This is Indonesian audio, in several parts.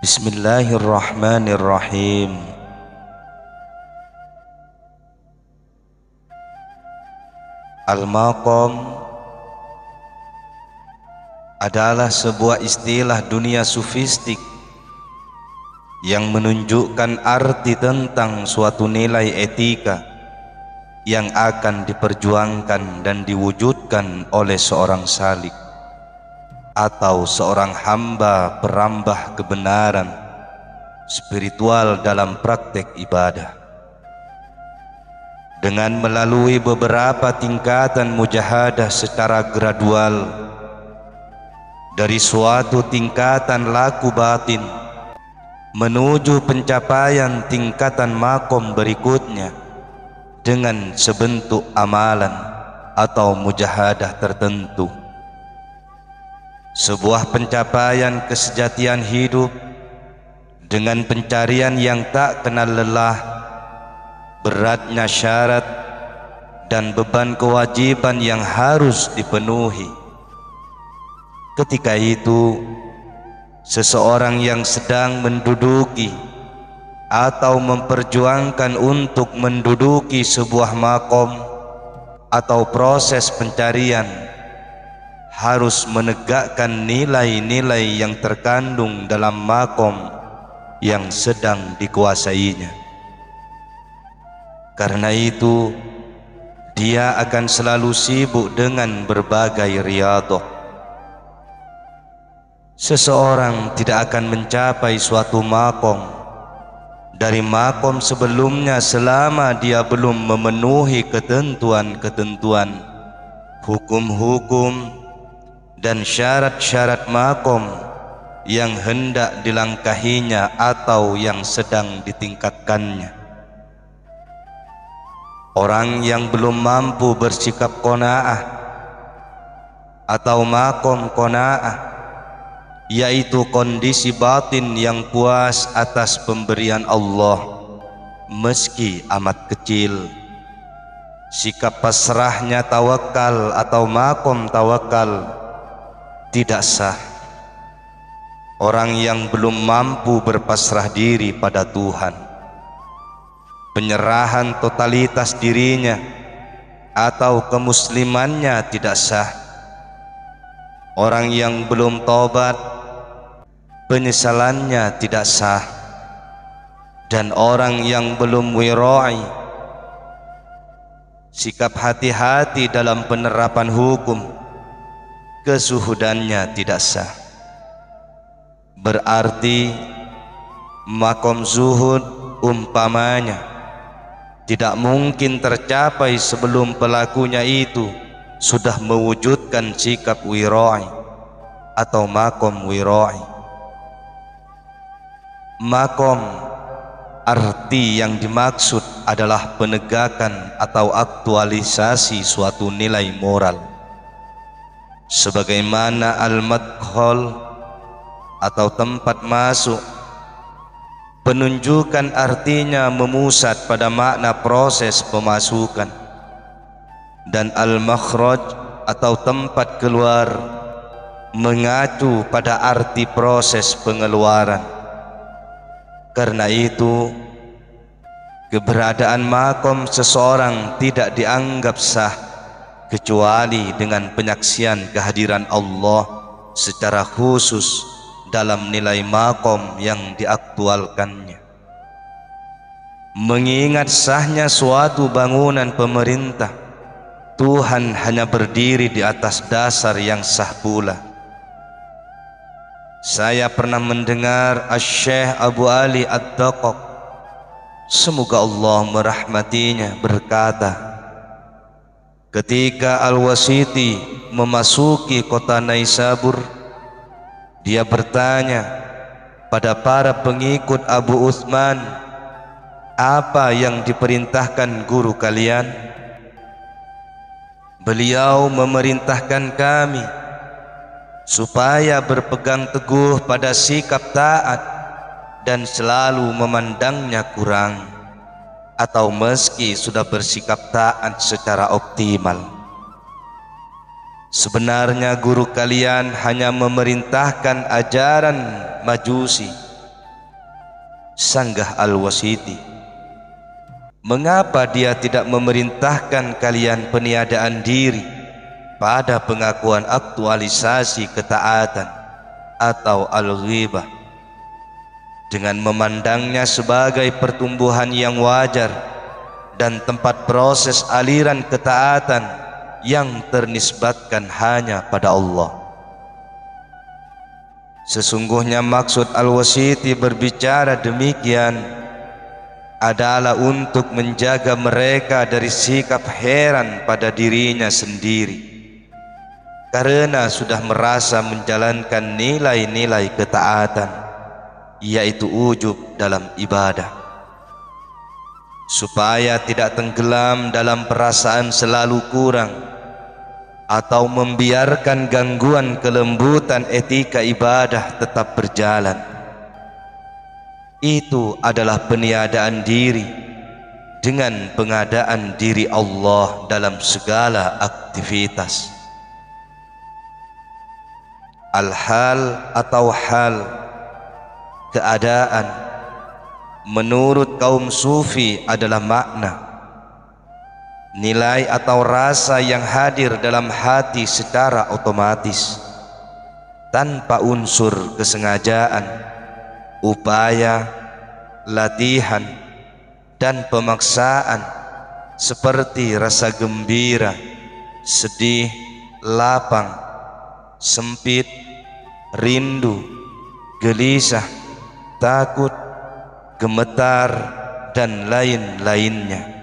Bismillahirrahmanirrahim. Al-maqam adalah sebuah istilah dunia sufistik yang menunjukkan arti tentang suatu nilai etika yang akan diperjuangkan dan diwujudkan oleh seorang salik atau seorang hamba perambah kebenaran spiritual dalam praktek ibadah, dengan melalui beberapa tingkatan mujahadah secara gradual dari suatu tingkatan laku batin menuju pencapaian tingkatan makom berikutnya dengan sebentuk amalan atau mujahadah tertentu. Sebuah pencapaian kesejatian hidup dengan pencarian yang tak kenal lelah, beratnya syarat dan beban kewajiban yang harus dipenuhi. Ketika itu, seseorang yang sedang menduduki atau memperjuangkan untuk menduduki sebuah makom atau proses pencarian harus menegakkan nilai-nilai yang terkandung dalam makom yang sedang dikuasainya. Karena itu, dia akan selalu sibuk dengan berbagai riyadhah. Seseorang tidak akan mencapai suatu makom dari makom sebelumnya selama dia belum memenuhi ketentuan-ketentuan, hukum-hukum dan syarat-syarat makom yang hendak dilangkahinya atau yang sedang ditingkatkannya. Orang yang belum mampu bersikap qanaah atau makom qanaah, yaitu kondisi batin yang puas atas pemberian Allah meski amat kecil, sikap pasrahnya tawakal atau makom tawakal, tidak sah. Orang yang belum mampu berpasrah diri pada Tuhan, penyerahan totalitas dirinya atau kemuslimannya tidak sah. Orang yang belum taubat, penyesalannya tidak sah. Dan orang yang belum wira'i, sikap hati-hati dalam penerapan hukum, kezuhudannya tidak sah. Berarti makom zuhud umpamanya tidak mungkin tercapai sebelum pelakunya itu sudah mewujudkan sikap wira'i atau makom wira'i. Makom arti yang dimaksud adalah penegakan atau aktualisasi suatu nilai moral, sebagaimana al-madkhal atau tempat masuk. Penunjukan artinya memusat pada makna proses pemasukan, dan al-makhraj atau tempat keluar mengacu pada arti proses pengeluaran. Karena itu, keberadaan makom seseorang tidak dianggap sah kecuali dengan penyaksian kehadiran Allah secara khusus dalam nilai makom yang diaktualkannya. Mengingat sahnya suatu bangunan pemerintah, Tuhan hanya berdiri di atas dasar yang sah pula. Saya pernah mendengar Asy-Syaikh Abu Ali Ad-Daqaq, semoga Allah merahmatinya, berkata, ketika Al-Wasiti memasuki kota Naisabur, dia bertanya pada para pengikut Abu Uthman, apa yang diperintahkan guru kalian? Beliau memerintahkan kami supaya berpegang teguh pada sikap taat dan selalu memandangnya kurang, atau meski sudah bersikap taat secara optimal. Sebenarnya guru kalian hanya memerintahkan ajaran majusi sanggah Al-Wasiti, mengapa dia tidak memerintahkan kalian peniadaan diri pada pengakuan aktualisasi ketaatan atau al-ghibah, dengan memandangnya sebagai pertumbuhan yang wajar dan tempat proses aliran ketaatan yang ternisbatkan hanya pada Allah. Sesungguhnya maksud Al-Wasiti berbicara demikian adalah untuk menjaga mereka dari sikap heran pada dirinya sendiri, karena sudah merasa menjalankan nilai-nilai ketaatan, yaitu ujub dalam ibadah, supaya tidak tenggelam dalam perasaan selalu kurang atau membiarkan gangguan kelembutan etika ibadah tetap berjalan. Itu adalah peniadaan diri dengan pengadaan diri Allah dalam segala aktivitas. Al-hal atau hal, keadaan, menurut kaum sufi adalah makna, nilai atau rasa yang hadir dalam hati secara otomatis tanpa unsur kesengajaan, upaya, latihan, dan pemaksaan, seperti rasa gembira, sedih, lapang, sempit, rindu, gelisah, takut, gemetar, dan lain-lainnya.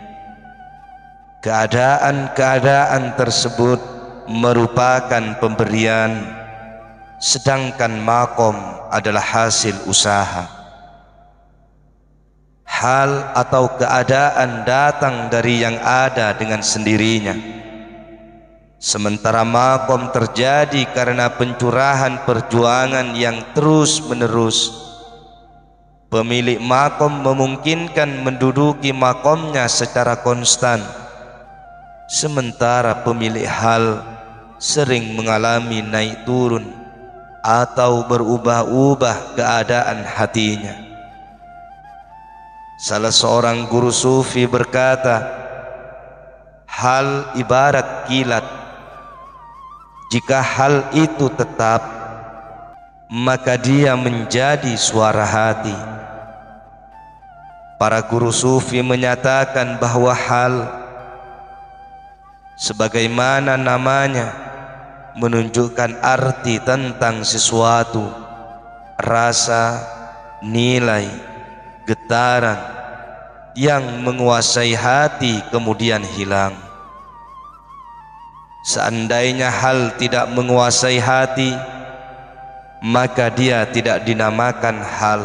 Keadaan-keadaan tersebut merupakan pemberian, sedangkan makom adalah hasil usaha. Hal atau keadaan datang dari yang ada dengan sendirinya, sementara makom terjadi karena pencurahan perjuangan yang terus-menerus. Pemilik makom memungkinkan menduduki makomnya secara konstan, sementara pemilik hal sering mengalami naik turun atau berubah-ubah keadaan hatinya. Salah seorang guru sufi berkata, hal ibarat kilat. Jika hal itu tetap, maka dia menjadi suara hati. Para guru sufi menyatakan bahwa hal, sebagaimana namanya, menunjukkan arti tentang sesuatu, rasa, nilai, getaran yang menguasai hati kemudian hilang. Seandainya hal tidak menguasai hati, maka dia tidak dinamakan hal.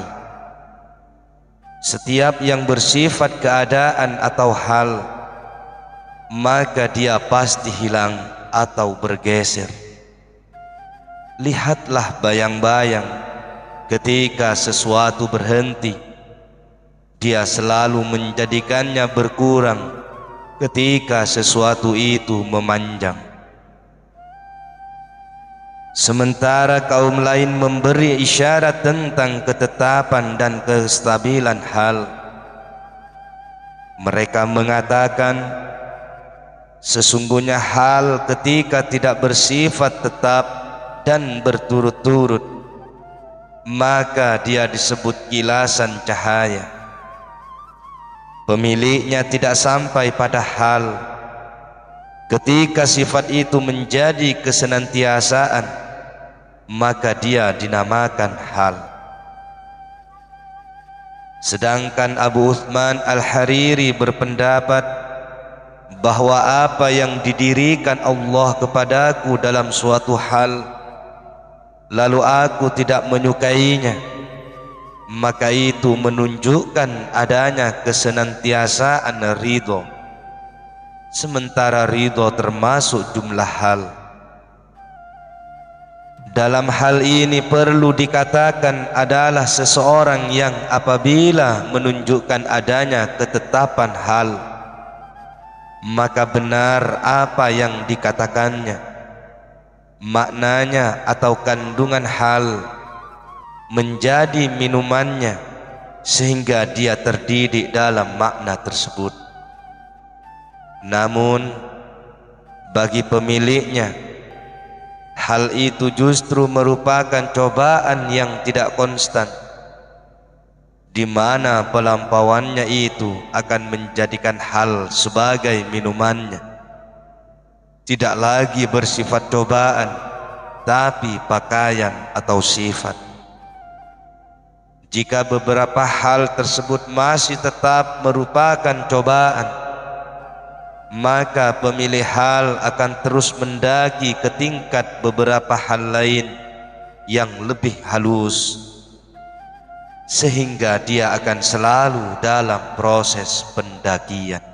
Setiap yang bersifat keadaan atau hal, maka dia pasti hilang atau bergeser. Lihatlah bayang-bayang, ketika sesuatu berhenti, dia selalu menjadikannya berkurang ketika sesuatu itu memanjang. Sementara kaum lain memberi isyarat tentang ketetapan dan kestabilan hal. Mereka mengatakan, sesungguhnya hal ketika tidak bersifat tetap dan berturut-turut, maka dia disebut kilasan cahaya. Pemiliknya tidak sampai pada hal. Ketika sifat itu menjadi kesenantiasaan, maka dia dinamakan hal. Sedangkan Abu Uthman Al-Hariri berpendapat bahwa apa yang didirikan Allah kepadaku dalam suatu hal, lalu aku tidak menyukainya, maka itu menunjukkan adanya kesenantiasaan ridho, sementara ridho termasuk jumlah hal. Dalam hal ini perlu dikatakan adalah seseorang yang apabila menunjukkan adanya ketetapan hal, maka benar apa yang dikatakannya, maknanya atau kandungan hal, menjadi minumannya, sehingga dia terdidik dalam makna tersebut. Namun bagi pemiliknya, hal itu justru merupakan cobaan yang tidak konstan, di mana pelampauannya itu akan menjadikan hal sebagai minumannya tidak lagi bersifat cobaan, tapi pakaian atau sifat. Jika beberapa hal tersebut masih tetap merupakan cobaan, maka pemilik hal akan terus mendaki ke tingkat beberapa hal lain yang lebih halus, sehingga dia akan selalu dalam proses pendakian.